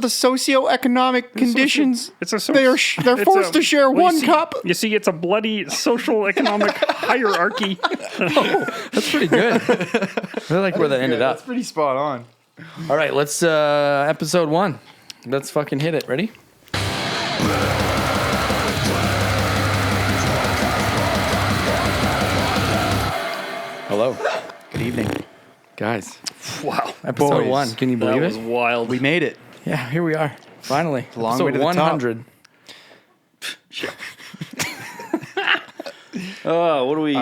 the socioeconomic conditions. They're forced to share one cup. You see, it's a bloody social economic hierarchy. That's pretty good. I like where that ended up. That's pretty spot on. All right, let's episode 1. Let's fucking hit it. Ready? Hello. Good evening. Guys. Wow. Episode Boys. 1. Can you believe That it? was wild. We made it. Yeah, here we are. Finally. a long Episode way to the top. 100. What do we...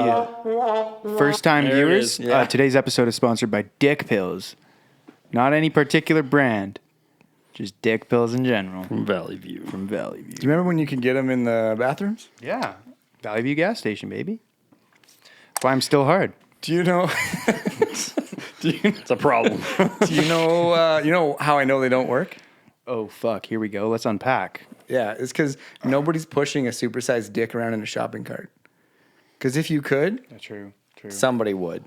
First time There it viewers, is. Yeah. today's episode is sponsored by Dick Pills. Not any particular brand, just Dick Pills in general. From Valley View. From Valley View. Do you remember when you could get them in the bathrooms? Yeah. Valley View gas station, baby. That's why I'm still hard. Do you know? It's a problem. Do you know? You know how I know they don't work? Oh, fuck. Here we go. Let's unpack. Yeah, it's because nobody's pushing a supersized dick around in a shopping cart. Because if you could, True. somebody would.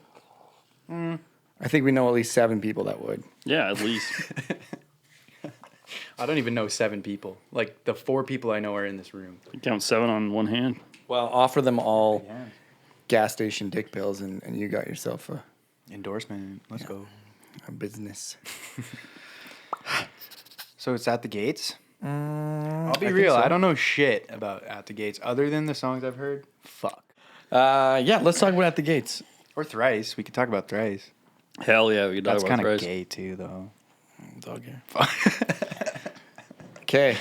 I think we know at least 7 people that would. Yeah, at least. I don't even know 7 people. Like, the 4 people I know are in this room. You count 7 on one hand. Well, offer them all Yeah. gas station dick pills, and you got yourself Endorsement. Let's go. a business. So it's At the Gates? I'll be I think real. so. I don't know shit about At the Gates other than the songs I've heard. Fuck. Yeah, let's talk about At the Gates. Or Thrice. We could talk about Thrice. Hell yeah, we could talk That's about kind of Thrice. gay, too, though. Dog here. Okay,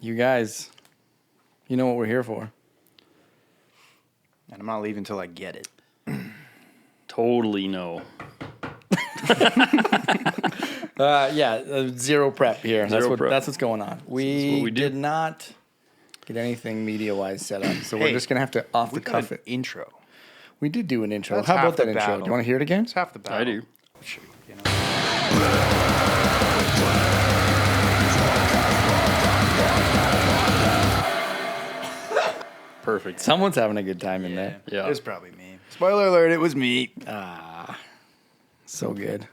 you guys, you know what we're here for. And I'm not leaving until I get it. Totally no. Zero prep here. Zero prep. That's what's going on. what We we do. did not get anything media-wise set up, so we're Hey, just gonna have to off the We got cuff an it. intro. We did do an intro. That's How half about that the intro? battle. Do you want to hear it again? It's half the battle. I do. Sure, you know. Perfect. Someone's having a good time in there. Yeah. It was probably me. Spoiler alert, it was me. So good.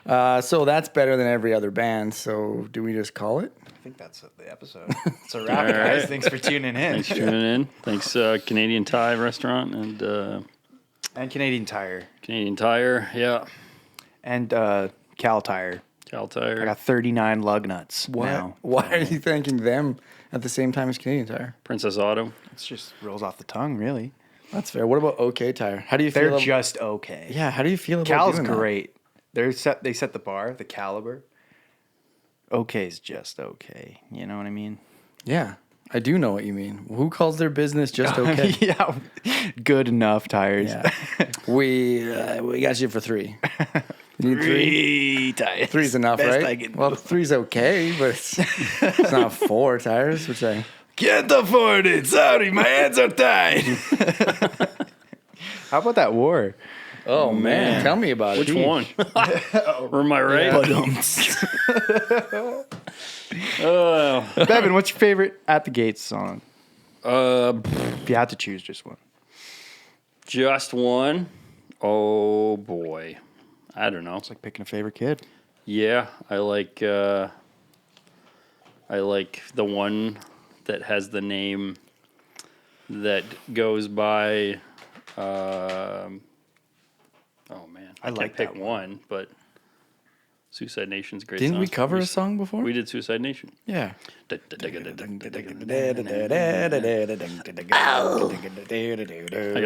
So that's better than every other band. So do we just call it? I think that's the episode. It's a wrap, All guys. right. Thanks for tuning in. Thanks for tuning in. Thanks, Canadian Thai Restaurant and And Canadian Tire. Canadian Tire. Yeah. And Cal Tire. Cal I Tire. got 39 lug nuts now. Why are you thanking them at the same time as Canadian Tire? Princess Auto. It just rolls off the tongue, really. That's fair. What about OK Tire? How do you They're feel? just okay. Yeah. How do you feel about Cal's doing that? great. They set the bar, the caliber. Okay's just okay. You know what I mean? Yeah, I do know what you mean. Who calls their business just okay? Yeah. Good enough tires. Yeah. We got you for 3. You need 3? tires. 3's enough, Best right? I can Well, 3's okay, but it's not 4 tires, which I... Can't afford it. Sorry, my hands are tied. How about that war? Oh, man. Tell me about Which it. one? Or am I right? Bevin, what's your favorite At the Gates song? If you had to choose just one. Just one. Oh boy. I don't know. It's like picking a favorite kid. Yeah, I like the one that has the name that goes by oh man. I like can't pick that one, but Suicide Nation's a great Didn't song. we cover a song before? We did Suicide Nation. Yeah. I I got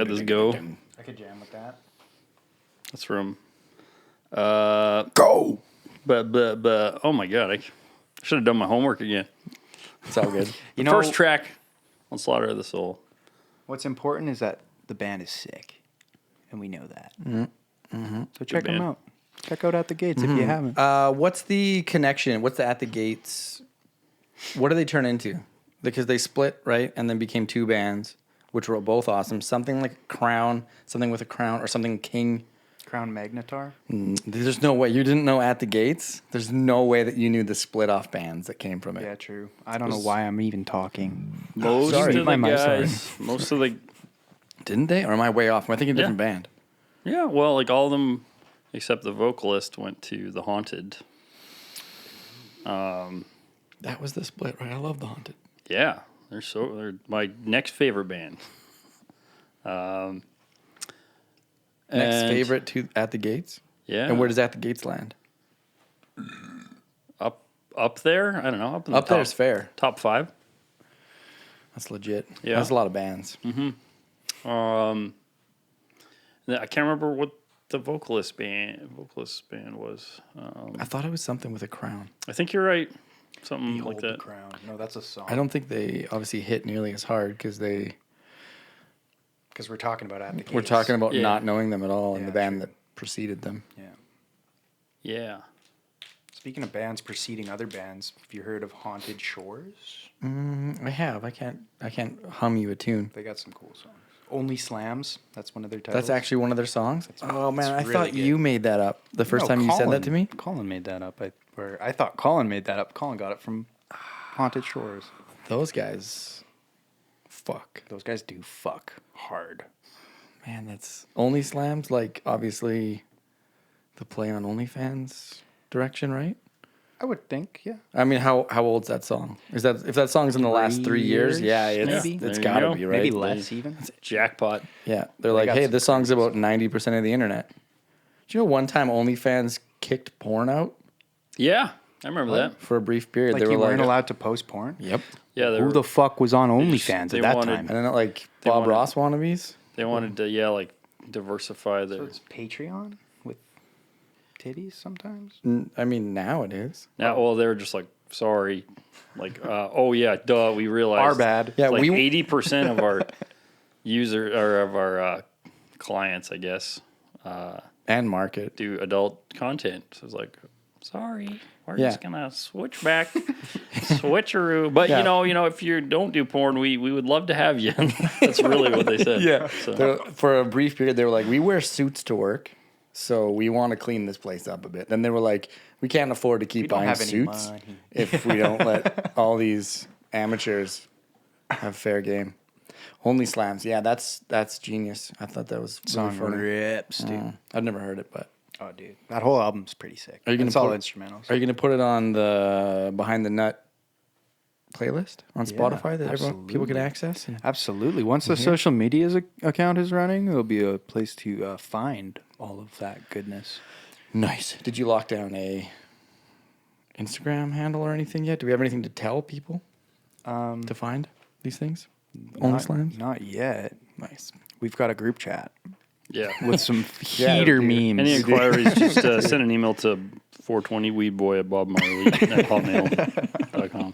this go. I could jam with that. That's from Go! but oh my god, I should have done my homework again. It's all good. You The know, first track on Slaughter of the Soul. what's important is that the band is sick. And we know that. So check them band. out. Check out At the Gates if you haven't. What's the connection? What's the At the Gates? What do they turn into? Because they split, right? And then became 2 bands, which were both awesome. Something like Crown, something with a crown, or something King. Crown Magnetar. There's no way. You didn't know At the Gates? There's no way that you knew the split off bands that came from it. Yeah, true. I don't know why I'm even talking. Most Sorry. of My the mouth, sorry. guys, most of the Didn't they? Or am I way off? Am I thinking a different band? yeah, well, like all of them except the vocalist went to The Haunted. That was the split, right? I love the Haunted. Yeah, they're my next favorite band. Next And- favorite to At the Gates. Yeah. And where does At the Gates land? Up there? I don't know. Up in the Up there's fair. top 5. That's legit. Yeah. That's a lot of bands. I can't remember what the vocalist band was. I thought it was something with a crown. I think you're right. Something Behold like the that. Crown. No, that's a song. I don't think they obviously hit nearly as hard because Because we're talking about At the Gates. we're talking about Yeah. not knowing them at all and Yeah, the band true. that preceded them. Yeah. Yeah. Speaking of bands preceding other bands, have you heard of Haunted Shores? I have. I can't hum you a tune. They got some cool songs. Only Slams. That's one of their titles. That's actually one of their songs. Oh man, I really thought good. you made that up the first No, time you said Colin- that to me. Colin made that up. I thought Colin made that up. Colin got it from Haunted Shores. Those guys, fuck, Those guys do fuck hard. man. That's Only Slams. Like obviously, the play on OnlyFans direction, right? I would think, yeah. I mean, how old's that song? Is that if that song's in the last 3 years? Yeah, maybe. it's There you gotta go. be right. Maybe less even. Jackpot. Yeah, they're They like, got hey, some this song's about 90% of the internet. Do you know one time OnlyFans kicked porn out Yeah, I remember that. for a brief period? Like they you were weren't like, allowed to post porn? yep. Yeah, Who the fuck was on OnlyFans they at that wanted- time? And then like They Bob wanted- Ross wannabes. They wanted to like diversify So their. it's Patreon with titties sometimes? I mean, now it is. Now, well, they were just like, sorry, like, oh yeah, duh, we realized Our bad. Yeah, like we 80% of our user or of our clients, I guess, and market. do adult content. So it's like, sorry, we're Yeah. just gonna switch back, switcheroo. But Yeah. you know, if you don't do porn, we would love to have you. That's really what they said. So, For a brief period, they were like, we wear suits to work, so we want to clean this place up a bit. Then they were like, we can't afford to keep don't buying have any suits money. if we don't let all these amateurs have fair game. Only Slams, yeah, that's genius. I thought that was really Song funny. rips, dude. I've never heard it, but Oh, dude. That whole album's pretty sick. Are you gonna It's all put- instrumentals. are you gonna put it on the Behind the Nut playlist on Spotify that people can absolutely. access? Absolutely. Once the social media account is running, there'll be a place to find all of that goodness. Nice. Did you lock down a Instagram handle or anything yet? Do we have anything to tell people to find these things? Only Not- Slams? Not yet. Nice. We've got a group chat yeah. with some Yeah, heater dude. memes. Any inquiries, just send an email to 420weedboy@bobmarley@hotmail.com.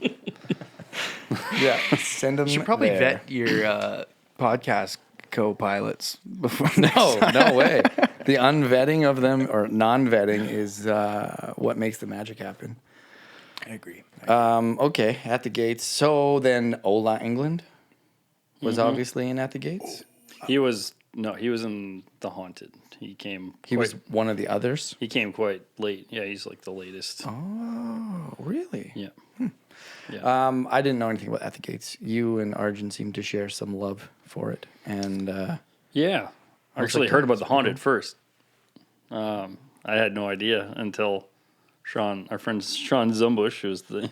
Yeah. Send them. You should probably there. vet your podcast co-pilots before No, no way. The unvetting of them or non-vetting is what makes the magic happen. I agree. Okay, At the Gates. So then Ola England was obviously in At the Gates. He was in The Haunted. He came. He was one of the others. He came quite late. Yeah, he's like the latest. Oh, really? Yeah. I didn't know anything about At the Gates. You and Arjun seem to share some love for it, and Yeah. I actually like heard that. about The Haunted first. I had no idea until Sean, our friend Sean Zumbush, who's the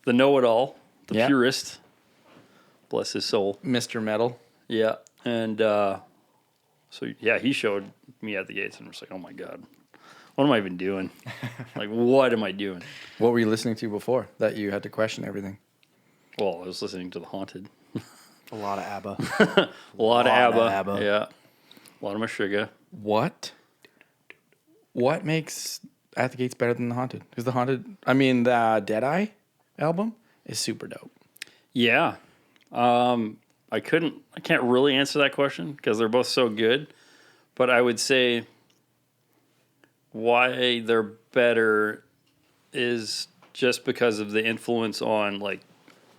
know-it-all, the Yeah. purist. Bless his soul. Mr. Metal. Yeah. And so, yeah, he showed me At the Gates and was like, oh, my God. What am I even doing? Like, what am I doing? What were you listening to before that you had to question everything? Well, I was listening to The Haunted. A lot of ABBA. A lot of ABBA. ABBA. Yeah. A lot of Meshuggah. What makes At the Gates better than The Haunted? Because The Haunted, I mean, the Deadeye album is super dope. Yeah. I can't really answer that question because they're both so good. But I would say why they're better is just because of the influence on like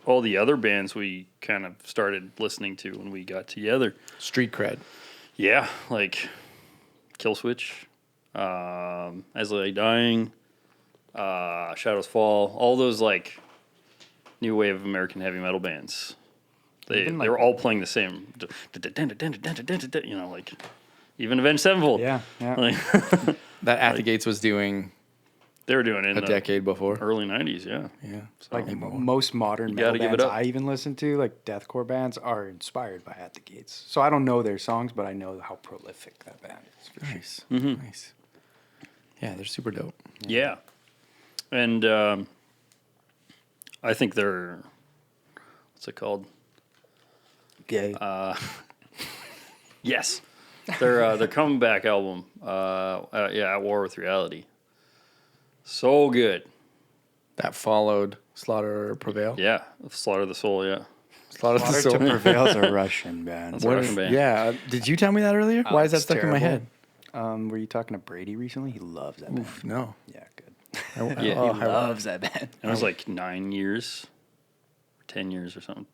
all the other bands we kind of started listening to when we got together. Street cred. Yeah, like Killswitch, As I Lay Dying, Shadows Fall, all those like new wave of American heavy metal bands. They were all playing the same, you know, like even Avenged Sevenfold. Yeah, yeah. Like, That At the Gates was doing They were doing it in a the decade before. early 90s, yeah. Yeah. So, Like most modern You metal gotta give it bands up. I even listen to, like deathcore bands, are inspired by At the Gates. So I don't know their songs, but I know how prolific that band is. For sure. Nice. Mm-hmm. Nice. Yeah, they're super dope. yeah. And I think they're, what's it called? Gay. Yes. Their comeback album, At War with Reality. So good. That followed Slaughter or Prevail. Yeah. Slaughter the Soul, yeah. Slaughter the Slaughter Soul. to Prevail's a Russian band. That's a What Russian is- band. Yeah. Did you tell me that earlier? Why is that it's stuck in my terrible. head? Were you talking to Brady recently? He loves that band. No. Yeah, good. Yeah. Oh, He loves that band. It was like 9 years, 10 years or something.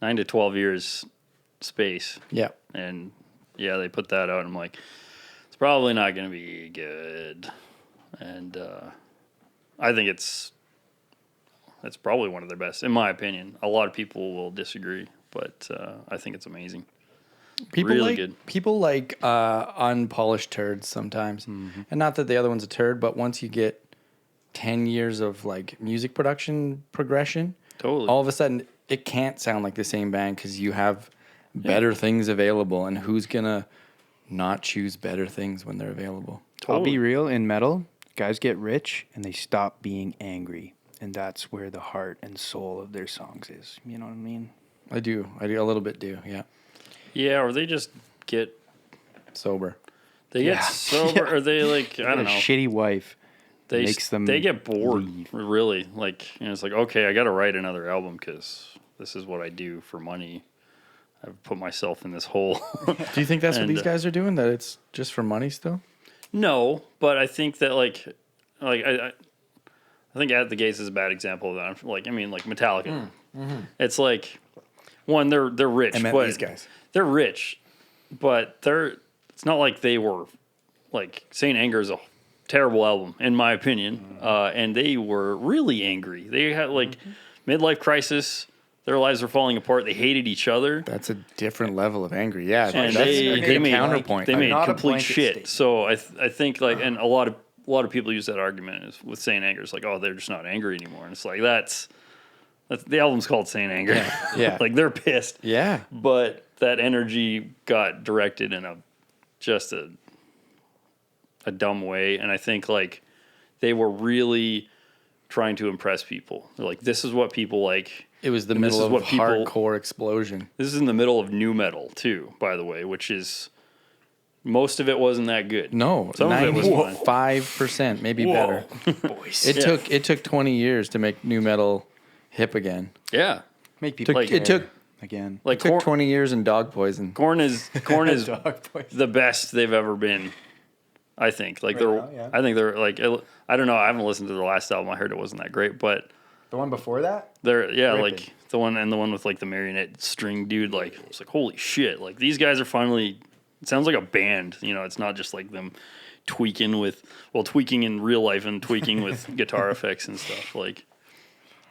9 to 12 years space. yeah. And yeah, they put that out. And I'm like, it's probably not going to be good. And I think it's probably one of their best, in my opinion. A lot of people will disagree, but I think it's amazing. People Really like, good. People like unpolished turds sometimes. And not that the other one's a turd, but once you get 10 years of like music production progression, Totally. all of a sudden it can't sound like the same band because you have better things available. And who's going to not choose better things when they're available? I'll Totally. be real. In metal, guys get rich and they stop being angry. And that's where the heart and soul of their songs is. You know what I mean? I do. A little bit do. Yeah. Yeah, or they just get Sober. sober, or they like, I don't A know. shitty wife makes them They get bored, leave. really. Like, it's like, okay, I got to write another album because this is what I do for money. I've put myself in this hole. Do you think that's what And, these guys are doing? That it's just for money still? No, but I think that I think At the Gates is a bad example of that. Like, I mean, like Metallica. It's like, one, they're rich. I meant but these guys. They're rich, but it's not like they were, like, Saint Anger is a terrible album, in my opinion. And they were really angry. They had, like, midlife crisis. Their lives were falling apart. They hated each other. That's a different level of angry. Yeah, And that's they a good made counterpoint. They made Not a complete blanket shit. statement. So I think like, and a lot of people use that argument is with Saint Anger. It's like, oh, they're just not angry anymore. And it's like that's the album's called Saint Anger. Yeah. Like they're pissed. Yeah. But that energy got directed in a dumb way, and I think like they were really trying to impress people. They're like, this is what people like. It was the And this middle is of what people- hardcore explosion. This is in the middle of new metal too, by the way, which is most of it wasn't that good. No, Some of it was fine. 95%, maybe better. Boys. It took 20 years to make new metal hip again. Yeah, Make people Like- care it took- again. like It took 20 years and dog poison. Korn is Dog boys. the best they've ever been. I think like they're. now, yeah. I think they're like. I don't know. I haven't listened to their last album. I heard it wasn't that great, but The one before that? they're Ripping. like the one with like the marionette string dude. Like it's like holy shit! Like these guys are finally. It sounds like a band. You know, it's not just like them tweaking in real life and tweaking with guitar effects and stuff. Like,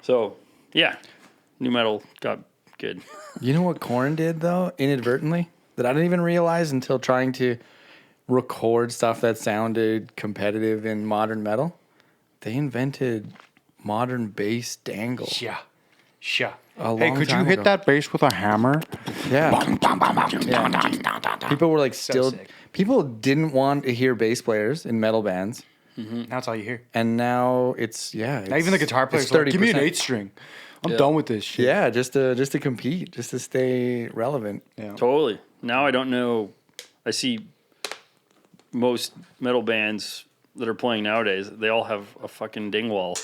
so yeah, new metal got good. You know what Korn did, though, inadvertently? That I didn't even realize until trying to record stuff that sounded competitive in modern metal? They invented modern bass dangle. Yeah. Sure. A Hey, long could you time hit ago. that bass with a hammer? Yeah. People were like still. sick. People didn't want to hear bass players in metal bands, Now that's all you hear. and now it's Now even the guitar players it's are like, give me an 30%. 8-string. I'm Yeah. done with this shit. Yeah, just to compete, just to stay relevant. Yeah. Totally. Now I don't know. I see most metal bands that are playing nowadays. They all have a fucking dingwall,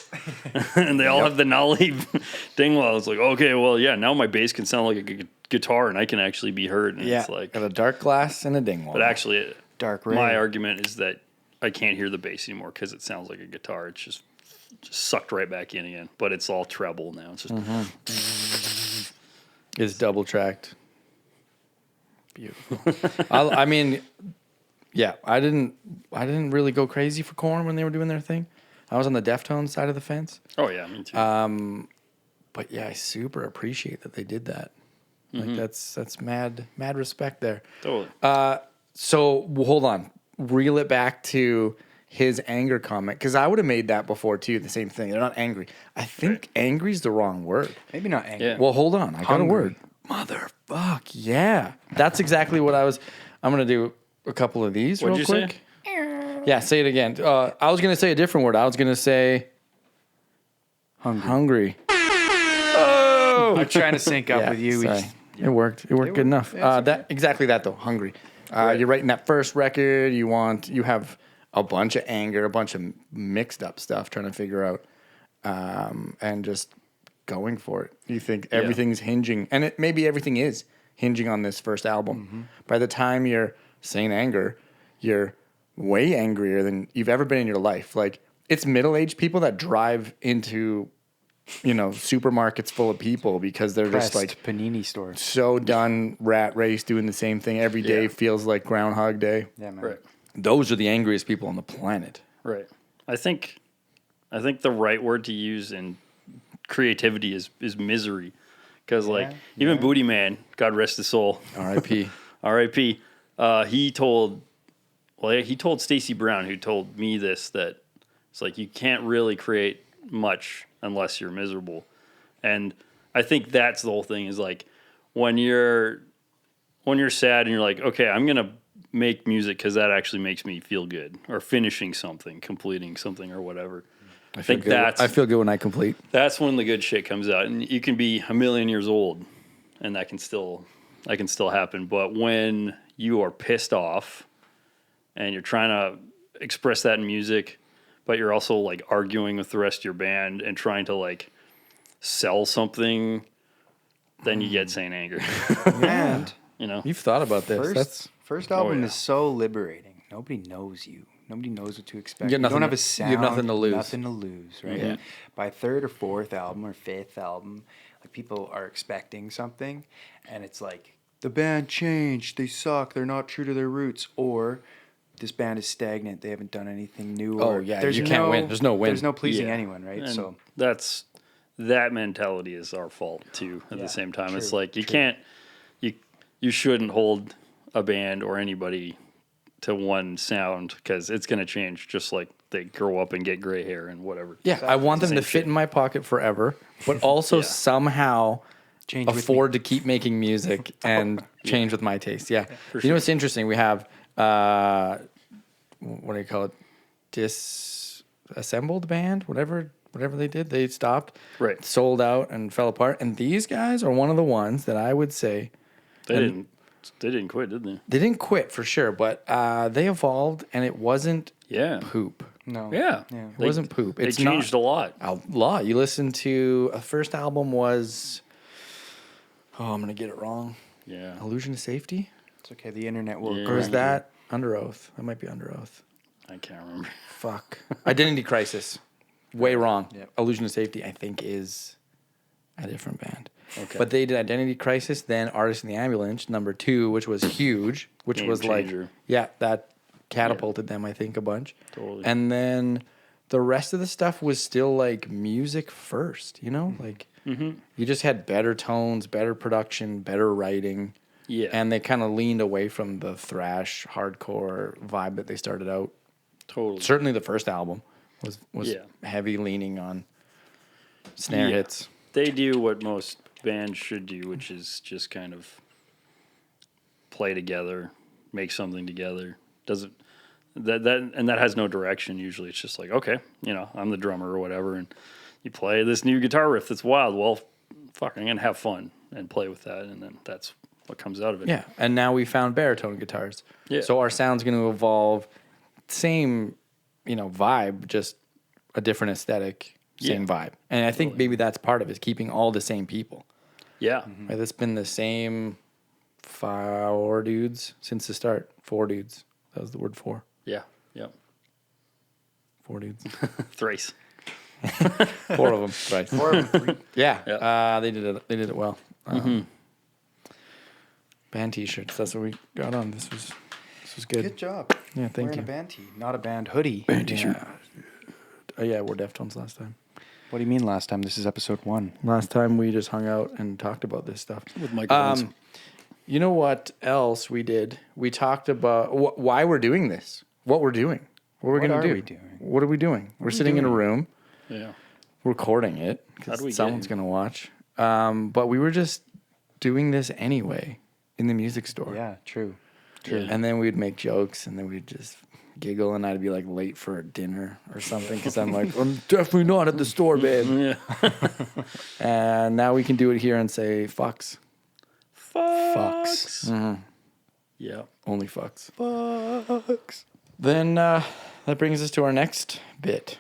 and they all have the nollie dingwall. It's like, okay, well, yeah. Now my bass can sound like a guitar, and I can actually be heard. And Yeah, it's like, got a dark glass and a dingwall. but actually, Dark Ray. my argument is that I can't hear the bass anymore because it sounds like a guitar. It's just sucked right back in again. But it's all treble now. It's just It's double tracked. Beautiful. I mean, yeah, I didn't really go crazy for Korn when they were doing their thing. I was on the Deftones side of the fence, oh yeah, me too. but yeah, I super appreciate that they did that. Like that's mad respect there. Totally. So hold on, reel it back to his anger comment, because I would have made that before too. The same thing. They're not angry. I think angry's the wrong word. Maybe not angry. Yeah. Well, hold on. I got a Hungry. word. Motherfuck. Yeah. That's exactly what I was. I'm going to do a couple of these What'd real you quick. say? Yeah, say it again. I was going to say a different word. I was going to say hungry. I'm trying to sync up Yeah, with you. We sorry. just- It worked. It worked good enough. Yeah, it's That exactly that though. Hungry. You're writing that first record. You have a bunch of anger, a bunch of mixed up stuff, trying to figure out, and just going for it. You think everything's hinging, and maybe everything is hinging on this first album. Mm-hmm. By the time you're saying anger, you're way angrier than you've ever been in your life. Like it's middle-aged people that drive into, supermarkets full of people because they're Pressed just like panini store. so done rat race doing the same thing every day. Yeah. Feels like Groundhog Day. Yeah, man. Right. Those are the angriest people on the planet. Right. I think the right word to use in creativity is misery, because even Booty Man, God rest his soul, R.I.P. R.I.P. He told Stacey Brown, who told me this, that it's like you can't really create much unless you're miserable, and I think that's the whole thing. Is like when you're sad and you're like, okay, I'm gonna make music because that actually makes me feel good, or finishing something, completing something, or whatever. I think I feel good when I complete. that's when the good shit comes out, and you can be a million years old, and that can still happen. But when you are pissed off, and you're trying to express that in music, but you're also like arguing with the rest of your band and trying to like sell something, then you get saying anger. And You've thought about this. first album yeah. is so liberating. Nobody knows you. Nobody knows what to expect. You You, got don't nothing have a to- sound. you have nothing to lose. Nothing to lose, right? Yeah. By third or fourth album or fifth album, like people are expecting something, and it's like the band changed. They suck. They're not true to their roots. Or this band is stagnant. They haven't done anything new. Oh, or yeah, you can't win. There's no win. There's no pleasing Yeah. anyone, right? And So that mentality is our fault too. At Yeah, the same time, it's true, like you true. can't, you shouldn't hold a band or anybody to one sound, because it's going to change just like they grow up and get gray hair and whatever. Yeah, I want them Same to fit shit. in my pocket forever, but also Yeah. somehow change with me. afford to keep making music and change with my taste. Yeah. for You know what's interesting? We have, what do you call it? Disassembled band, whatever they did. They stopped, Right. sold out and fell apart. And these guys are one of the ones that I would say They didn't quit, did they? they didn't quit for sure, but they evolved and it wasn't Yeah. poop. No. Yeah. Yeah. It wasn't poop. They It's changed not, a lot. a lot. You listen to a first album was, I'm gonna get it wrong. Yeah. Illusion of Safety, It's okay. The internet will. Yeah. or correct is you. that Under Oath? That might be Under Oath. I can't remember. Fuck. Identity Crisis. Way wrong. Yep. Illusion of Safety, I think, is a different band. Okay. But they did Identity Crisis, then Artist in the Ambulance, #2, which was huge, which Game was changer. like, yeah, that catapulted them, I think, a bunch. Totally. And then the rest of the stuff was still like music first, Like you just had better tones, better production, better writing. Yeah. And they kind of leaned away from the thrash, hardcore vibe that they started out. Totally. Certainly the first album was Yeah. heavy leaning on snare Yeah. hits. They do what most bands should do, which is just kind of play together, make something together. Doesn't that has no direction usually. It's just like, okay, I'm the drummer or whatever, and you play this new guitar riff that's wild. Well, fuck, I'm gonna have fun and play with that, and then that's what comes out of it. Yeah, and now we found baritone guitars. Yeah. So our sound's going to evolve. Same, vibe, just a different aesthetic, same vibe. And I think maybe that's part of it, is keeping all the same people. Yeah. Right? It's been the same 4 dudes since the start. 4 dudes. That was the word 4. Yeah. Yep. 4 dudes. Thrice. 4 of them. Right. 4 of them. Yeah. They did it. They did it well. Band T-shirts. That's what we got on. This was good. Good job. Yeah, thank Wearing you. a band tee, not a band hoodie. Yeah. Oh yeah, we're Deftones last time. What do you mean last time? This is episode 1. Last time we just hung out and talked about this stuff. With microphones. You know what else we did? We talked about why we're doing this, what we're doing. What are we What gonna are do? we doing? What are we doing? We're sitting in a room Yeah. recording it How do we because get someone's here? gonna watch. But we were just doing this anyway in the music store. Yeah, true. Yeah. And then we'd make jokes, and then we'd just giggle, and I'd be like late for dinner or something because I'm like, I'm definitely not at the store, babe. Yeah. And now we can do it here and say fucks. Fucks. Mm-hmm. Yeah. Only fucks. Fucks. Then that brings us to our next bit.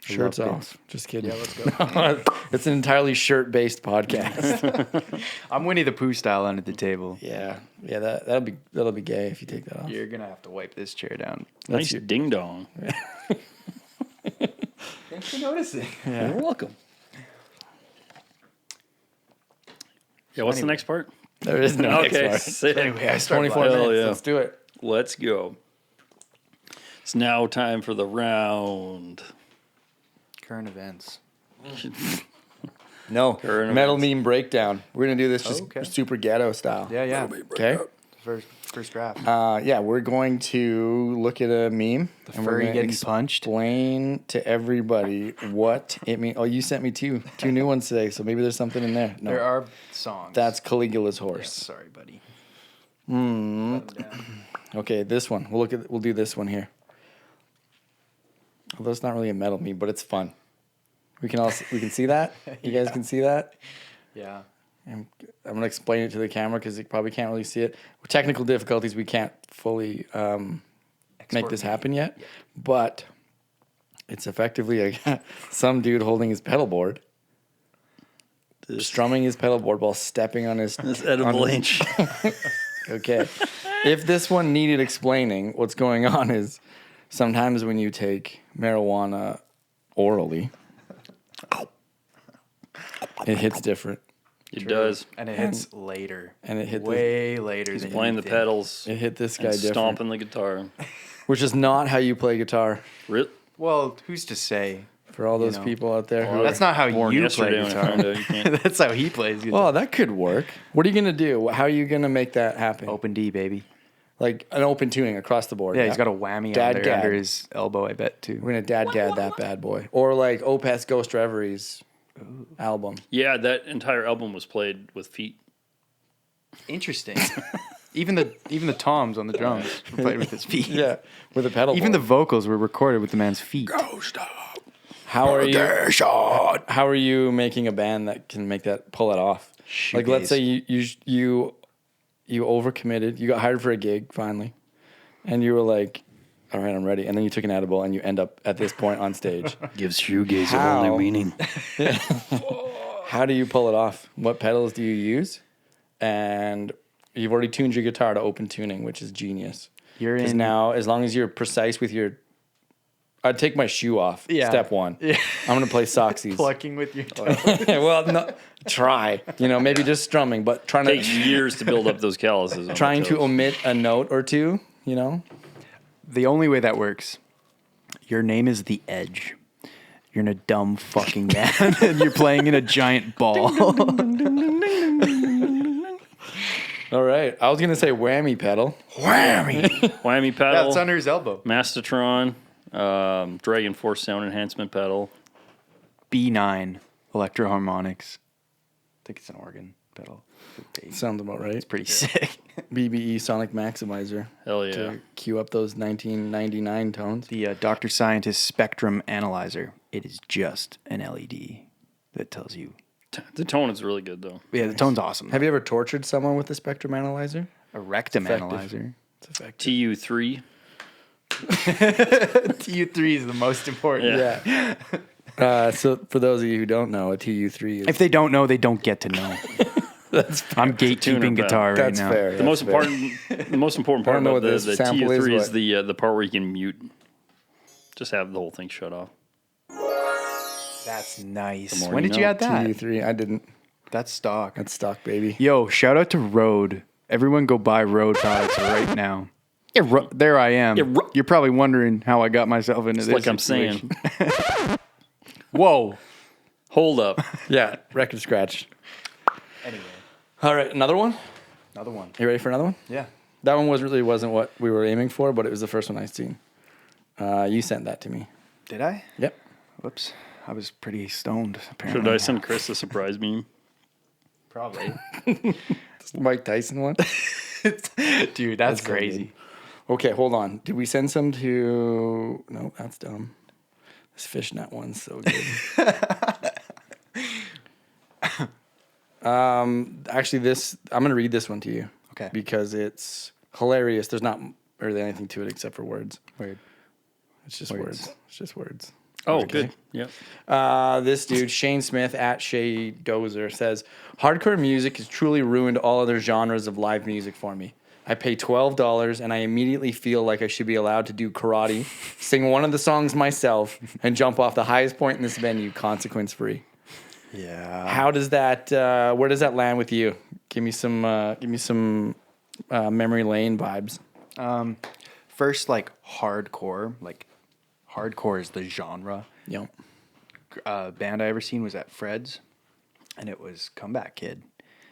Shirts love off. Just kidding. Yeah, let's go. It's an entirely shirt-based podcast. I'm Winnie the Pooh style under the table. yeah, that'll be gay if you take that off. You're gonna have to wipe this chair down. Nice ding dong. Thanks for noticing. Yeah. You're welcome. Yeah, what's the Anyway. next part? There is no Okay, next part. sick. Anyway, I start 24 Hell minutes. yeah. Let's do it. Let's go. It's now time for the round. Current events. No, Current metal events. meme breakdown. We're gonna do this just Okay. super ghetto style. Yeah. Okay. First draft. Yeah, we're going to look at a meme. The furry getting punched. Explain to everybody what it means. Oh, you sent me two new ones today, so maybe there's something in there. No, There are songs. that's Caligula's Yeah, horse. sorry, buddy. Okay, this one. We'll do this one here. Although it's not really a metal meme, but it's fun. We can see that. You guys can see that. Yeah. I'm gonna explain it to the camera because you probably can't really see it. With technical difficulties, we can't fully make this happen yet. But it's effectively some dude holding his pedal board, strumming his pedal board while stepping on his This edible inch. Okay. If this one needed explaining, what's going on is sometimes when you take marijuana orally, it hits different. It does. And it hits later. And it hit way later than Playing you the think. pedals It hit this guy and different. stomping the guitar. Which is not how you play guitar. Well, who's to say? For all those know. people out there who That's not how Born you yesterday play when I found guitar. out you can't. That's how he plays guitar. Well, that could work. What are you gonna do? How are you gonna make that happen? Open D, baby. Like an open tuning across the board. Yeah, he's got a whammy Dad on there gad. under his elbow, I bet, too. We're gonna dad gad that bad boy. Or like Opeth's Ghost Reveries album. Yeah, that entire album was played with feet. Interesting. even the toms on the drums were played with his feet. Yeah, with a pedal. Even the board. vocals were recorded with the man's feet. How are you making a band that can pull it off? Like, let's say you overcommitted. You got hired for a gig finally, and you were like, "All right, I'm ready." And then you took an edible, and you end up at this point on stage. Gives shoegaze a whole new new meaning. How do you pull it off? What pedals do you use? And you've already tuned your guitar to open tuning, which is genius. You're Because in now, as long as you're precise with your, I'd take my shoe off. Yeah. Step one. Yeah. I'm gonna play Soxies. plucking with your toe. Well, no, try. Maybe just strumming, but trying Takes to years to build up those calluses. On trying the to toes. omit a note or two. The only way that works, your name is The Edge. You're in a dumb fucking band, and you're playing in a giant ball. All right. I was gonna say whammy pedal. Whammy pedal. That's under his elbow. Mastotron. Dragon Force sound enhancement pedal. B9 Electroharmonics. I think it's an organ pedal. Sounds about right. It's pretty sick. BBE Sonic Maximizer Hell yeah. to cue up those 1999 tones. The Dr. Scientist Spectrum Analyzer. It is just an LED that tells you. The tone is really good though. Yeah, the tone's awesome. Have you ever tortured someone with the Spectrum Analyzer? A rectum Effective. analyzer. It's effective. TU3. TU3 is the most important. Yeah. Yeah. So for those of you who don't know, a TU3 is If they don't know, they don't get to know. I'm gatekeeping tuner guitar right that's now. fair. The most important part Wanna know about what this the sample is? TU3 is What? the part where you can mute. Just have the whole thing shut off. That's nice. more When you did you know. add that? TU3. I didn't. That's stock. That's stock, baby. Yo, shout out to Rode. Everyone go buy Rode products right now. Yeah, there I am. Yeah, You're probably wondering how I got myself into It's this like I'm saying. situation. Whoa. Hold up. Yeah, record scratch. Anyway, All right, another one? another one. You ready for another one? Yeah. That one wasn't what we were aiming for, but it was the first one I seen. You sent that to me. Did I? Yep. Whoops. I was pretty stoned, apparently. Should I send Chris a surprise meme? Probably. Mike Tyson one. Dude, that's so crazy. Okay, hold on. Did we send some to? No, that's dumb. This fishnet one's so good. Actually, I'm gonna read this one to you. Okay. Because it's hilarious. There's not really anything to it except for words. Weird. It's just words. It's just words. Oh, Okay. good. Yep. This dude, Shane Smith at Shay Dozer, says, hardcore music has truly ruined all other genres of live music for me. I pay $12 and I immediately feel like I should be allowed to do karate, sing one of the songs myself, and jump off the highest point in this venue, consequence free. Yeah. How does that, where does that land with you? Give me some memory lane vibes. First, like hardcore. Like hardcore is the genre. Yep. Band I ever seen was at Fred's, and it was Comeback Kid.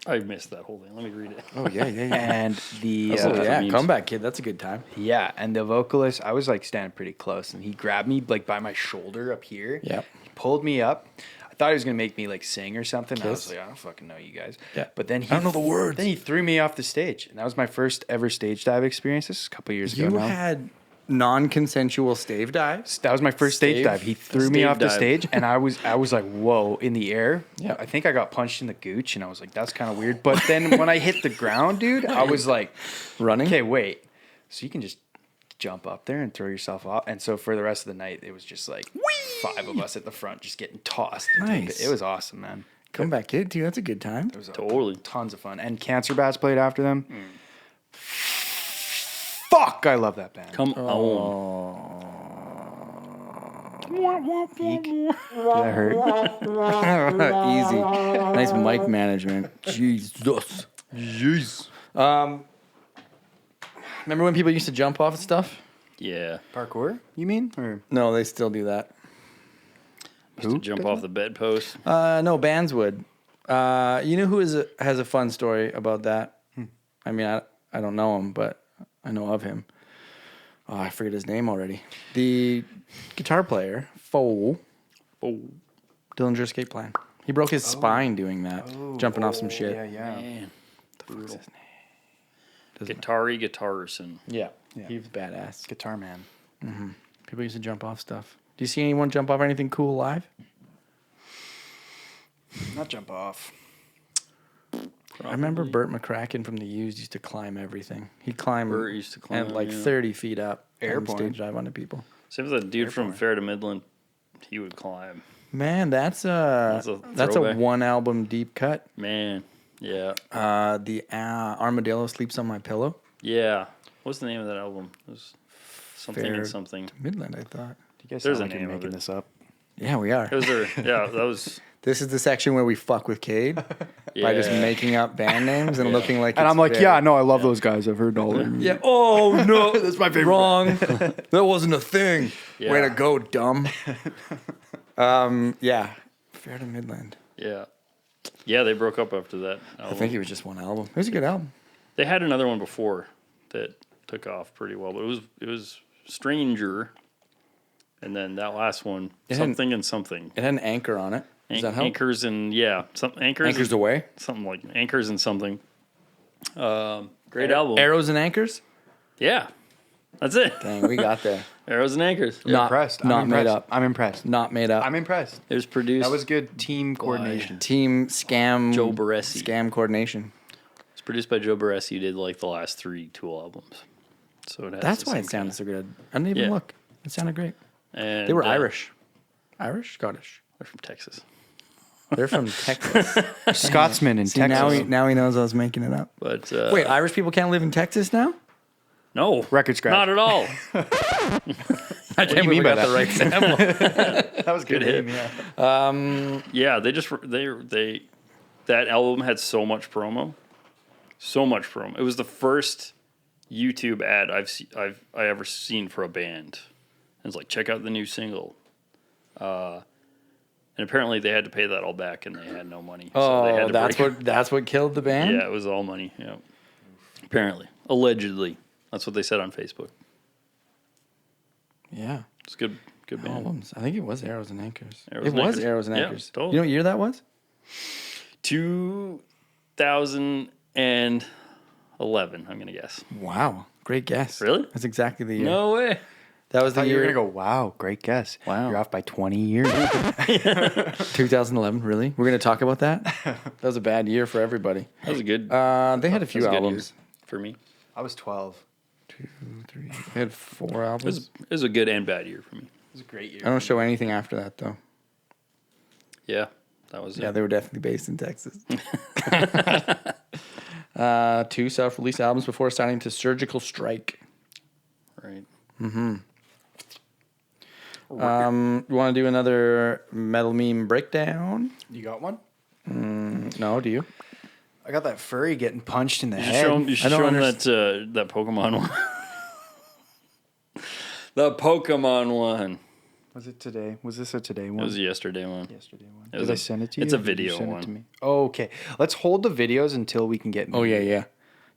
I missed that whole thing. Let me read it. Oh, yeah. And the That's Oh, what yeah. means. Comeback Kid. That's a good time. yeah, and the vocalist, I was like standing pretty close, and he grabbed me like by my shoulder up here. Yep. He pulled me up. I thought he was gonna make me like sing or something. I was Kiss? like, I don't fucking know you guys. Yeah. But then he I don't know the words. Then he threw me off the stage, and that was my first ever stage dive experience. This is a couple years ago You now. had non-consensual stave dives? That was my first stage Stave? dive. He threw me Stave off the dive. stage, and I was like, whoa, in the air. Yeah. I think I got punched in the gooch, and I was like, that's kind of weird. But then when I hit the ground, dude, I was like, Running? okay, wait. So you can just jump up there and throw yourself off. And so for the rest of the night, it was just like 5 of us at the front just getting tossed. Nice. It was awesome, man. Comeback Kid, too. That's a good time. It was Totally. tons of fun. And Cancer Bats played after them. Fuck, I love that band. Come on. Peak. Did that hurt? Easy. Nice mic management. Jesus. Jeez. Remember when people used to jump off of stuff? Yeah. Parkour, you mean? Or No, they still do that. Used to jump off the bedpost. No, bands would. You know who has a fun story about that? I mean, I don't know him, but I know of him. Oh, I forget his name already. The guitar player, Foe, Oh, Dillinger Escape Plan. He broke his spine doing that, jumping off some shit. Yeah. man. Brutal. Guitar-y Guitarson. Yeah. Yeah. He was badass. Guitar man. People used to jump off stuff. Do you see anyone jump off anything cool live? Not jump off. I remember Burt McCracken from the Used used to climb everything. He'd climb Burt used to climb, at like yeah. 30 feet up Airborne. and stage dive onto people. Same with that dude from Fair to Midland. He would climb. Man, that's a throwback. one album deep cut. Man. Yeah. The Armadillo Sleeps on My Pillow. Yeah. What's the name of that album? It was something Fair and something. Midland, I thought. You guys There's sound a like you're name of making it. this up. Yeah, we are. It was their, yeah, that was, This is the section where we fuck with Cade by just Yeah. making up band names and looking like. And it's I'm like, very- yeah, no, I love those guys. I've heard all of them. Yeah. Oh no, That's my favorite. wrong. That wasn't a thing. Yeah. Way to go, dumb. Yeah. Fair to Midland. yeah. Yeah, they broke up after that album. I think it was just one album. It was a good album. They had another one before that took off pretty well, but it was Stranger, and then that last one, It had- something and something. It had an anchor on it. Does that help? Anchors and anchors. Anchors away. Something like anchors and something. Great album. Arrows and anchors. Yeah, that's it. Dang, we got there. Arrows and anchors. Not- Impressed. not I'm made impressed. up. I'm impressed. Not made up. I'm impressed. It was produced. That was good team coordination. Team scam. Joe Barresi. Scam coordination. It's produced by Joe Barresi, who did like the last 3 Tool albums. So it has That's the why same it sounded kinda- so good. I didn't even Yeah. look. It sounded great. And They were Irish. Irish? Scottish. They're from Texas. They're from Texas. Scotsman in See, Texas. now he knows I was making it up. But Wait, Irish people can't live in Texas now? no, Record scratch. not at all. I do you mean by the right sample. That was Good hit. Yeah. Yeah, they that album had so much promo. It was the first YouTube ad I've ever seen for a band. And it's like, check out the new single. And apparently they had to pay that all back, and they had no money. So they had Oh, to break- that's what killed the band? Yeah, it was all money. Yeah, apparently. Allegedly. That's what they said on Facebook. Yeah. It's good band. Albums. I think it was Arrows and Anchors. Arrows It and was Anchors. Arrows and Yeah, Anchors. totally. You know what year that was? 2011, I'm going to guess. Wow. Great guess. Really? That's exactly the year. No way. That was I thought the you were year. gonna go, wow, great guess. Wow. You're off by 20 years. 2011, really? We're going to talk about that? That was a bad year for everybody. That was a good. They had a that few was a good albums. year for me. I was 12. 2, 3. They had 4 It albums. was a good and bad year for me. It was a great year. I don't show anything after that, though. Yeah, that was Yeah, it. they were definitely based in Texas. 2 self-release albums before signing to Surgical Strike. Right. You want to do another metal meme breakdown? You got one? No, do you? I got that furry getting punched in the You should head. show him, I don't that Pokemon one. The Pokemon one. Was it today? Was this a today one? It was a yesterday one. Yesterday one. It was Did I a- send it to you? it's a or did you video send it one. to me? Oh, okay. Let's hold the videos until we can get Oh, yeah.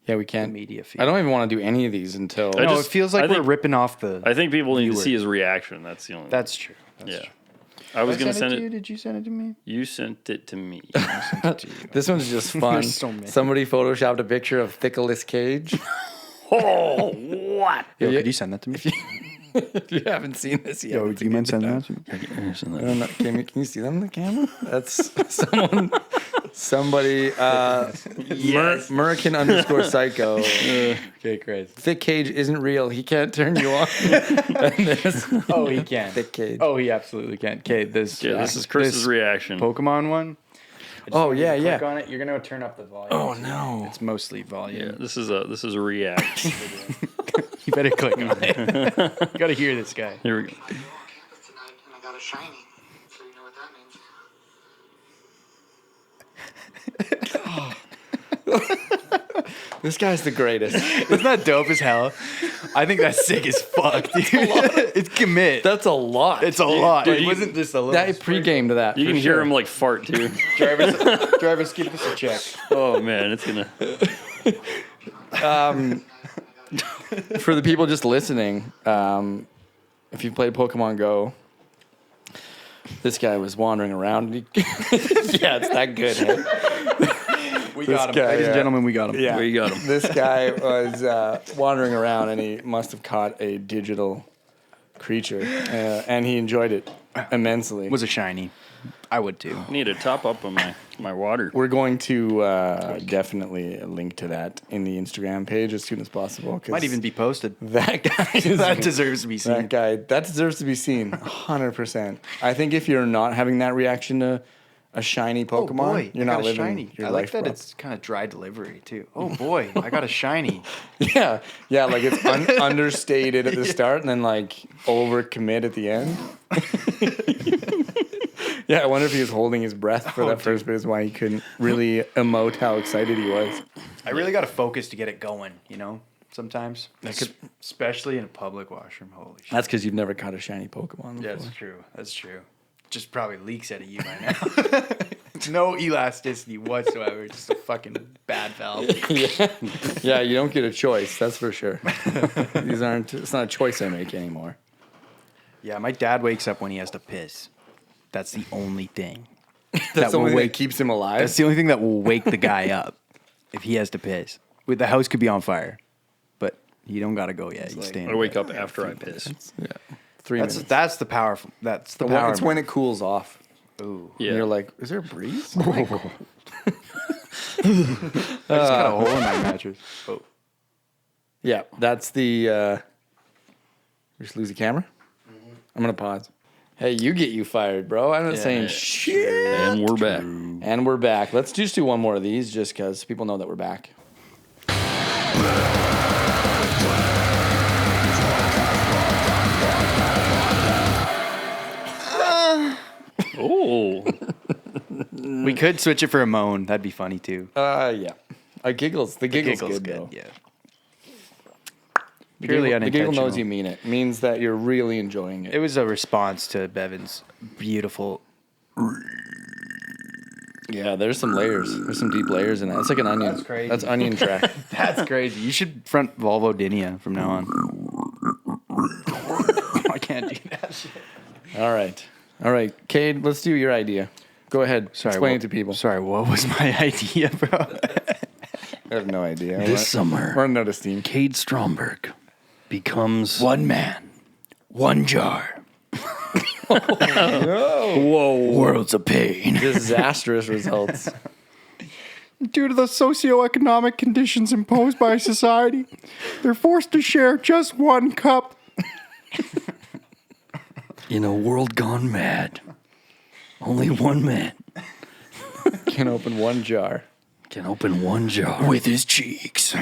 Yeah, we can't. media feed. I don't even want to do any of these until... I No, just- it feels like I we're think- ripping off the... I think people need to Viewer. see his reaction. That's the only. That's true. That's yeah. true. I was Did gonna send to it. you? Did you send it to me? You sent it to me. I sent it to you. This one's just fun. There's so many. Somebody photoshopped a picture of Thickless Cage. Oh, what? Yo, Yeah. could you send that to me? If you haven't seen this yet. Yo, it's do you a mind good sending time. that to me? I don't know. Can you see them on the camera? That's somebody, Murrican _ psycho. Okay, crazy. Thick Cage isn't real. He can't turn you on. And there's Oh, he can. Thick Cage. Oh, he absolutely can. Okay, this This is Chris's reaction. Pokemon one. I just Oh, want you yeah, to yeah. Click on it. You're gonna turn up the volume. Oh, no. It's mostly Yeah, volume. this is a reaction. You better click on it. You gotta hear this guy. Here we go. Tonight, and I got a shiny. So you know what that means. This guy's the greatest. Isn't that dope as hell? I think that's sick as fuck, dude. It's commit. That's a lot. It's a lot. dude, It you- wasn't just a little. That pre-game to that. You for can hear sure. him like fart too. Travis, give this a check. Oh man, it's gonna. For the people just listening, if you've played Pokemon Go, this guy was wandering around. And yeah, it's that good. Hey? We This got him, guy, ladies and yeah. gentlemen. We got him. Yeah, Where you got him? This guy was wandering around, and he must have caught a digital creature, and he enjoyed it immensely. Was a shiny. I would too. I need to top up on my water. We're going to definitely link to that in the Instagram page as soon as possible. 'Cause Might even be posted. that guy. Is, That deserves to be seen. that guy. That deserves to be seen. 100%. I think if you're not having that reaction to a shiny Pokemon, you're I not got a living shiny. your I life. like that bro. it's kind of dry delivery too. Oh boy, I got a shiny. Yeah, like it's understated at the start and then like overcommit at the end. Yeah, I wonder if he was holding his breath for that first bit is why he couldn't really emote how excited he was. I really got to focus to get it going. You know, sometimes, especially in a public washroom. Holy shit. That's because you've never caught a shiny Pokemon before. Yeah, that's true. That's true. Just probably leaks out of you by now. No elasticity whatsoever. Just a fucking bad valve. Yeah, you don't get a choice, that's for sure. It's not a choice I make anymore. Yeah, my dad wakes up when he has to piss. That's the only thing. That's the will only thing wake- that keeps him alive. That's the only thing that will wake the guy up if he has to piss. The house could be on fire, but you don't gotta go yet. You stay in I bed. wake up after I piss. Yeah. 3 minutes. That's the powerful. That's the power. It's when it cools off. Ooh. Yeah. And you're like, is there a breeze? I just got a hole in my mattress. Oh. Yeah, that's the. We just lose the camera. I'm gonna pause. Hey, you get you fired, bro. I'm not saying shit. And we're back. And we're back. Let's just do one more of these, just because people know that we're back. Oh, We could switch it for a moan. That'd be funny too. Yeah. Giggles. The giggle's, Giggle's good, though. Yeah. The Purely giggle, the giggle knows unintentional. you mean it. Means that you're really enjoying it. It was a response to Bevin's beautiful. Yeah, there's some layers. There's some deep layers in that. It's like an onion. That's crazy. That's onion track. That's crazy. You should front Volvo Dinia from now on. I can't do that shit. All right, Cade, let's do your idea. Go ahead. Explain it to people. Sorry, what was my idea, bro? I have no idea. This summer, Run out of steam. Cade Stromberg becomes One man, one jar. Whoa. Worlds of pain. Disastrous results. Due to the socioeconomic conditions imposed by society, they're forced to share just one cup. In a world gone mad, only one man Can open one jar. can open one jar. With his cheeks.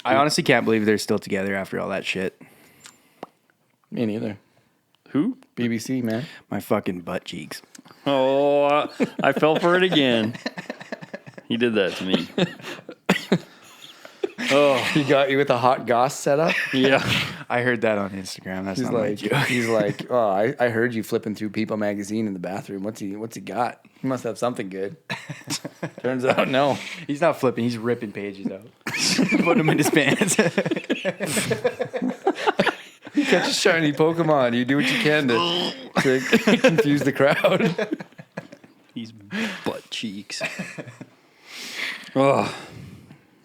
I honestly can't believe they're still together after all that shit. Me neither. Who? BBC, man. My fucking butt cheeks. Oh, I fell for it again. He did that to me. Oh, He got you with a hot goss setup. yeah. I heard that on Instagram. That's He's not my like, joke. oh, I heard you flipping through People magazine in the bathroom. What's he got? He must have something good. Turns out, no. He's not flipping. He's ripping pages out. Put them in his pants. You catch a shiny Pokemon. You do what you can to confuse the crowd. He's butt cheeks. Oh,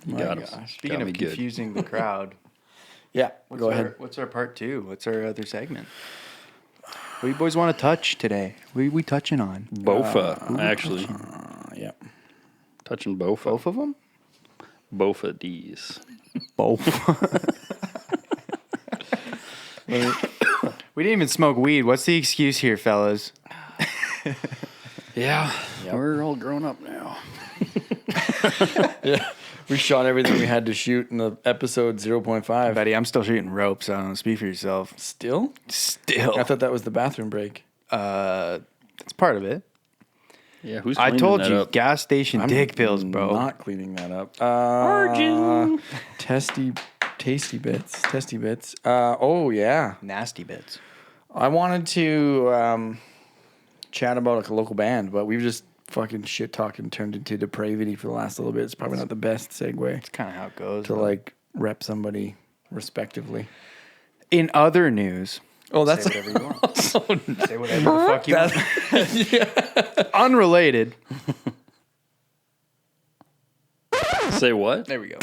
you got him. Speaking Got of me good. confusing the crowd, Yeah, go ahead. What's our part two? What's our other segment? What do you boys want to touch today? What are we touching on? Bofa, actually. Yeah. Touching Bofa. Both of them? Bofa D's. Both. We didn't even smoke weed. What's the excuse here, fellas? Yeah, we're all grown up now. Yeah. We shot everything we had to shoot in the episode 0.5. Buddy, I'm still shooting ropes. I don't know. Speak for yourself. Still? Still. I thought that was the bathroom break. That's part of it. Yeah, who's I cleaning told that you, up? gas station dick pills, bro. Not cleaning that up. Arjun. Tasty bits. Oh, yeah. Nasty bits. I wanted to chat about like a local band, but we've just fucking shit talking turned into depravity for the last little bit. It's probably not the best segue It's kind of how it goes. to though. like rep somebody respectively. In other news, Oh, that's say whatever you want. Say whatever the fuck you want. yeah. Unrelated. Say what? There we go.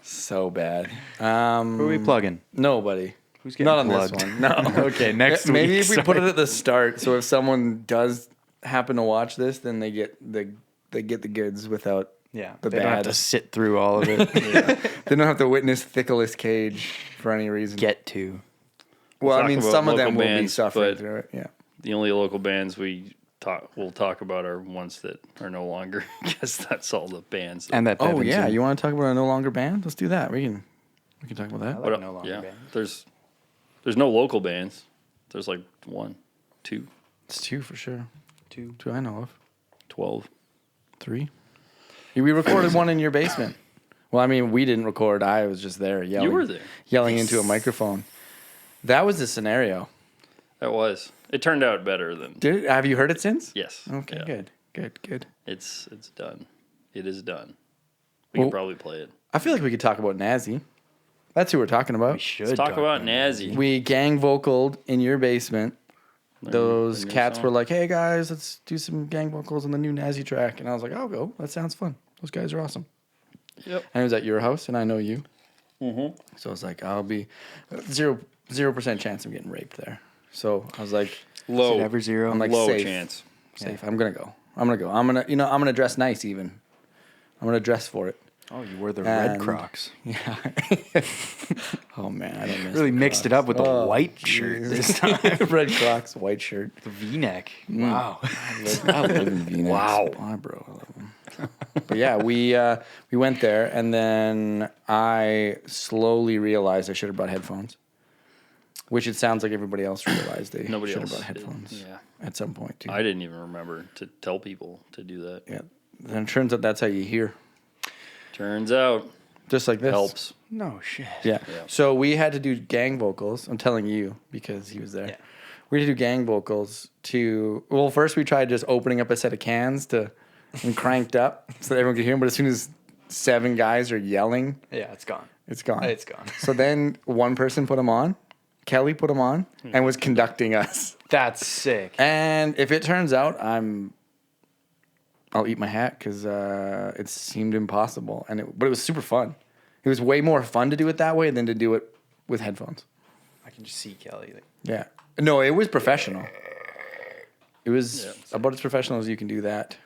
So bad. Who are we plugging? Nobody. Who's getting Not on plugged? this one. No. Okay, next Maybe week. if we put it at the start, so if someone does happen to watch this, then they get the goods without Yeah, the they don't have bad. to sit through all of it. They don't have to witness Thickless Cage for any reason. Get to. Well, I Talk mean, about some of them local will be bands, suffering but- through it. Yeah. The only local bands we'll talk about are ones that are no longer. I guess that's all the bands. And that. Oh Bevin's yeah, in. you want to talk about a no longer band? Let's do that. We can talk about that. I like What- no longer yeah, bands. there's no local bands. There's like 1, 2, It's 2 for sure. Two. 2 I know of. 12. 3. We recorded one in your basement. Well, I mean, we didn't record. I was just there yelling. You were there. Yelling into a microphone. That was the scenario. That was. It turned out better than. Have you heard it since? Yes. Okay, Yeah. good. It's done. It is done. We Well- can probably play it. I feel like we could talk about Nazi. That's who we're talking about. We should Let's talk about Nazi. We gang vocaled in your basement. Those the new cats song. were like, "Hey guys, let's do some gang vocals on the new Nazi track," and I was like, "I'll go. That sounds fun. Those guys are awesome." Yep. And it was at your house, and I know you. Mm-hmm. So I was like, "I'll be 0% chance of getting raped there." So I was like, Low. Ever zero. I'm like, low safe. chance. "Safe. I'm gonna go. I'm gonna dress nice even. I'm gonna dress for it." Oh, you wore the red And- Crocs. Yeah. Oh man, I don't miss Really the mixed it Crocs. up with the Oh, white shirt jeez. this time. Red Crocs, white shirt. The V-neck. Wow. I live in V-necks. Wow. Oh, bro, I love them. But yeah, we went there, and then I slowly realized I should have brought headphones, which it sounds like everybody else realized they Nobody should have else brought did. headphones Yeah. at some point too. I didn't even remember to tell people to do that. Yeah. Then it turns out that's how you hear, Turns out just like this. helps. No shit. Yeah. Yeah. So we had to do gang vocals. I'm telling you because he was there. Yeah. We had to do gang vocals well, first we tried just opening up a set of cans and cranked up so that everyone could hear them. But as soon as 7 guys are yelling, Yeah, it's gone. it's gone. It's gone. So then one person put them on. Kelly put them on and was conducting us. That's sick. And if it turns out I'll eat my hat because it seemed impossible. But it was super fun. It was way more fun to do it that way than to do it with headphones. I can just see Kelly. Like, Yeah. No, it was professional. It was about as professional as you can do that.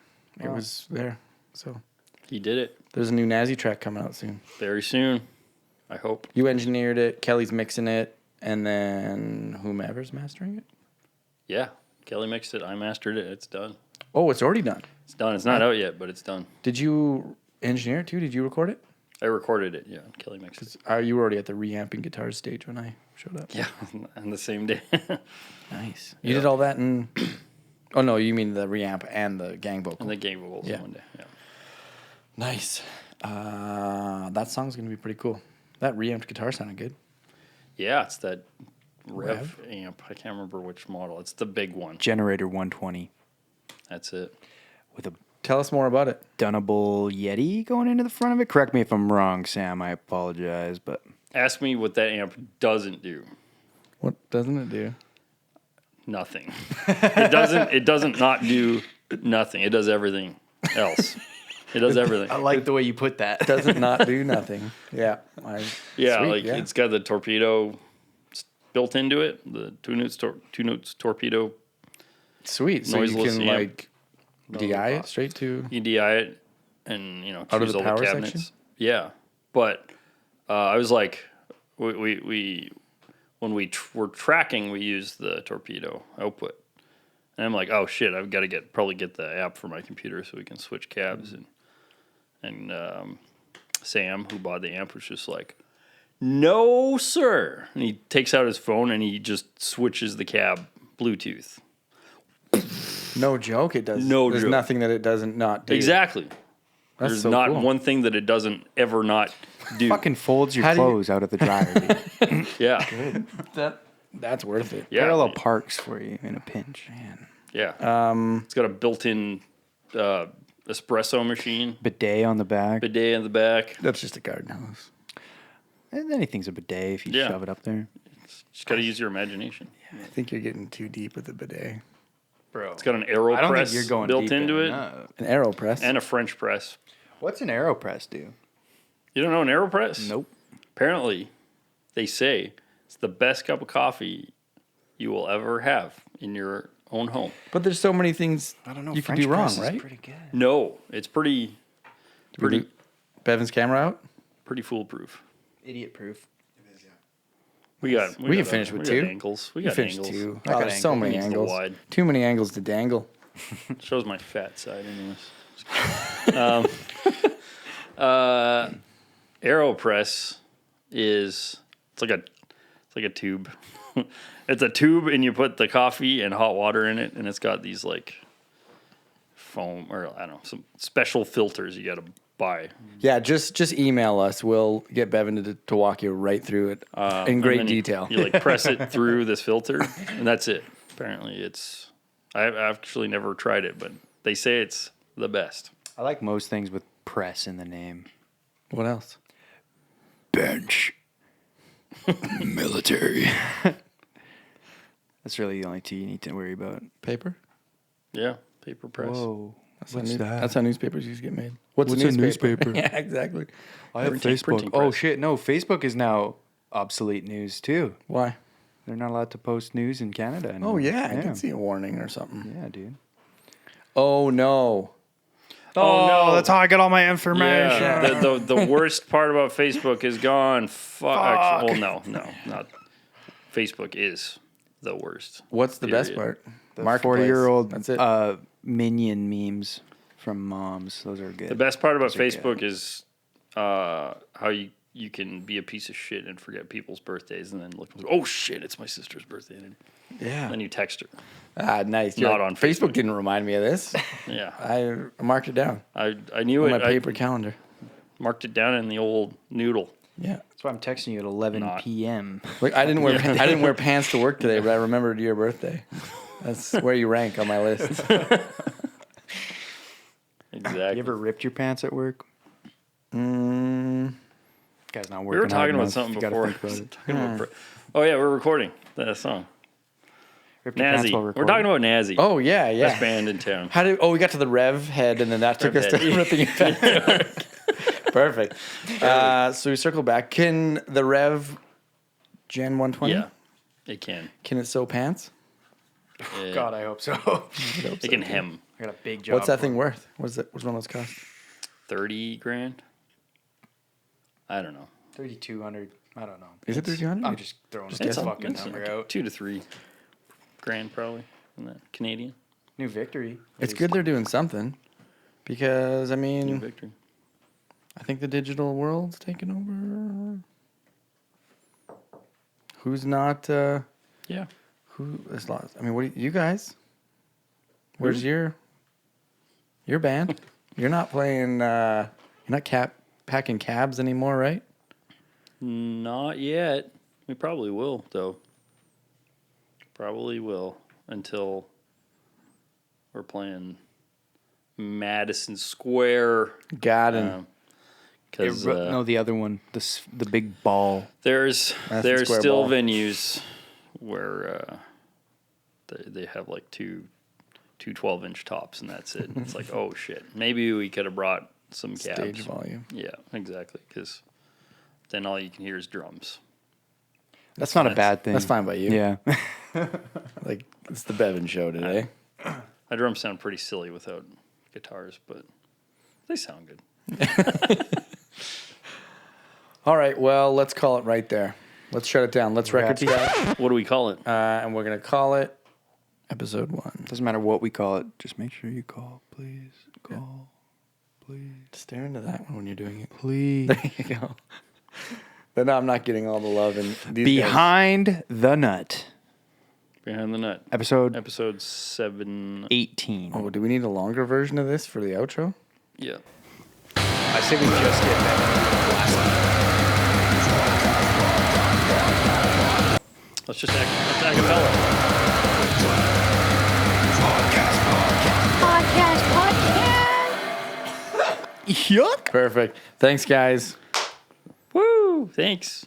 It was there. So He did it there's a new Nazi track coming out soon. very soon. I hope. You engineered it. Kelly's mixing it. And then whomever's mastering it. Yeah, Kelly mixed it. I mastered it. It's done. Oh, it's already done. It's done. It's not out yet, but it's done. Did you engineer it too? Did you record it? I recorded it. Yeah, Kelly mixed it. You were already at the reamping guitars stage when I showed up. Yeah, on the same day. Nice. You did all that in... Oh, no, you mean the reamp and the gang vocal. And the game vocals Yeah. one day. Yeah. Nice. That song's going to be pretty cool. That reamped guitar sounded good. Yeah, it's that Rev amp. I can't remember which model. It's the big one. Generator 120 That's it. with a Tell us more about it. Dunnable Yeti going into the front of it. Correct me if I'm wrong, Sam. I apologize, but Ask me what that amp doesn't do. What doesn't it do? Nothing. It doesn't not do nothing. It does everything else. It does everything. I like the way you put that. Doesn't not do nothing. Yeah. Yeah, Sweet, it's got the torpedo built into it. The two notes torpedo. Sweet. So you Noiseless can amp. DI it straight to... You DI it and Out of choose the all power the cabinets. section? Yeah, but I was like, we when we were tracking, we used the torpedo output, and I'm like, oh shit, I've got to probably get the app for my computer so we can switch cabs. And Sam, who bought the amp, was just like, no sir, and he takes out his phone and he just switches the cab Bluetooth. No joke, it does. No There's joke. nothing that it doesn't not do. Exactly. That's There's so not cool. one thing that it doesn't ever not do. Fucking folds your How do you- clothes out of the dryer, dude. Yeah. That's worth it. Yeah. Parallel parks for you in a pinch. Yeah. It's got a built-in espresso machine, Bidet on the back. bidet in the back. That's just a garden house. And anything's a bidet if you Yeah. shove it up there. Just got to use your imagination. I think you're getting too deep with the bidet. Bro. It's got an I don't think Aero-press you're going built deep into it An Aero-press. and a French press. What's an Aero-press do? You don't know an Aero-press? Nope. Apparently, they say it's the best cup of coffee you will ever have in your own home. But there's so many things I don't know. you can French do wrong, press is right? pretty good. No, it's pretty Bevan's camera out? pretty foolproof. Idiot proof. We can finish with we two. Got angles. We You got finished angles. two. I got There's so angles. many Needs the angles. wide. Too many angles to dangle. Shows my fat side, anyways. Aero-press it's like a tube. It's a tube, and you put the coffee and hot water in it, and it's got these like foam or I don't know, some special filters you got to buy. Yeah, just email us. We'll get Bevan to walk you right through it in And great then detail. You like press it through this filter, and that's it. Apparently, I've actually never tried it, but they say it's the best. I like most things with press in the name. What else? Bench. Military. That's really the only two you need to worry about. Paper? Yeah, paper press. Whoa. That's What's that? That's how newspapers used to get made. What's a newspaper? Yeah, exactly. I have Printing Facebook. Oh press. shit! No, Facebook is now obsolete news too. Why? They're not allowed to post news in Canada anymore. Oh, yeah, I can see a warning or something. Yeah, dude. Oh, no. Oh, no. That's how I get all my information. Yeah, the worst part about Facebook is gone. Fuck. Actually, well, no, not. Facebook is the worst. What's the best Period. part? The Marketplace. 40-year-old That's it. minion memes from moms. Those are good. The best part about Those are good. Facebook is how you can be a piece of shit and forget people's birthdays and then look, oh shit, it's my sister's birthday. And Yeah. then you text her. Ah, nice. You're Not like, on Facebook Facebook. didn't remind me of this. Yeah. I marked it down I knew on it. my paper calendar. I marked it down in the old noodle. Yeah. That's why I'm texting you at 11 Not. p.m. Like I didn't wear pants to work today, but I remembered your birthday. That's where you rank on my list. Exactly. You ever ripped your pants at work? Guy's not working. We were talking hard about enough. something You gotta before. think about it. Talking about oh yeah, we're recording that song. Ripped your pants Nazi. while We're recording? talking about Nazi. Oh yeah, Best yeah. band in town. We got to the Rev head, and then that took Rev us to head. ripping your pants at work. Perfect. So we circle back. Can the Rev Gen 120? Yeah, it can. Can it sew pants? God, I hope so. It can hem. I got a big job. What's that for thing it. worth? What's one of those cost? 30 grand. I don't know. 3,200. I don't know. Is it 3,200? I'm just throwing Just this guessing. fucking It's number like out. 2 to 3 grand probably in that Canadian. New victory. It's good they're doing something, because I New mean, victory. I think the digital world's taking over. Who's not? Yeah. Who is lost? I mean, what do you guys? Where's your band? You're not playing. You're not packing cabs anymore, right? Not yet. We probably will though. Probably will until we're playing Madison Square. Garden. Because no, the other one. The big ball. there's Madison Square still Ball. venues where they have like two 12-inch tops and that's it. It's like, oh shit, maybe we could have brought some cabs. Stage volume. Yeah, exactly. Because then all you can hear is drums. That's not a bad thing. That's fine by you. Yeah. Like it's the Bevin show today. My drums sound pretty silly without guitars, but they sound good. All right. Well, let's call it right there. Let's shut it down. Let's record scratch, What do we call it? and we're gonna call it episode 1. Doesn't matter what we call it. Just make sure you call, please. Call, please. Stare into that one when you're doing it. Please. There you go. Then I'm not getting all the love and these Behind the Nut. Behind the Nut. Episode 7. 18. Oh, do we need a longer version of this for the outro? Yeah. I say we just get that. Let's just let's acapella. Yuck. Perfect. Thanks, guys. Woo! Thanks.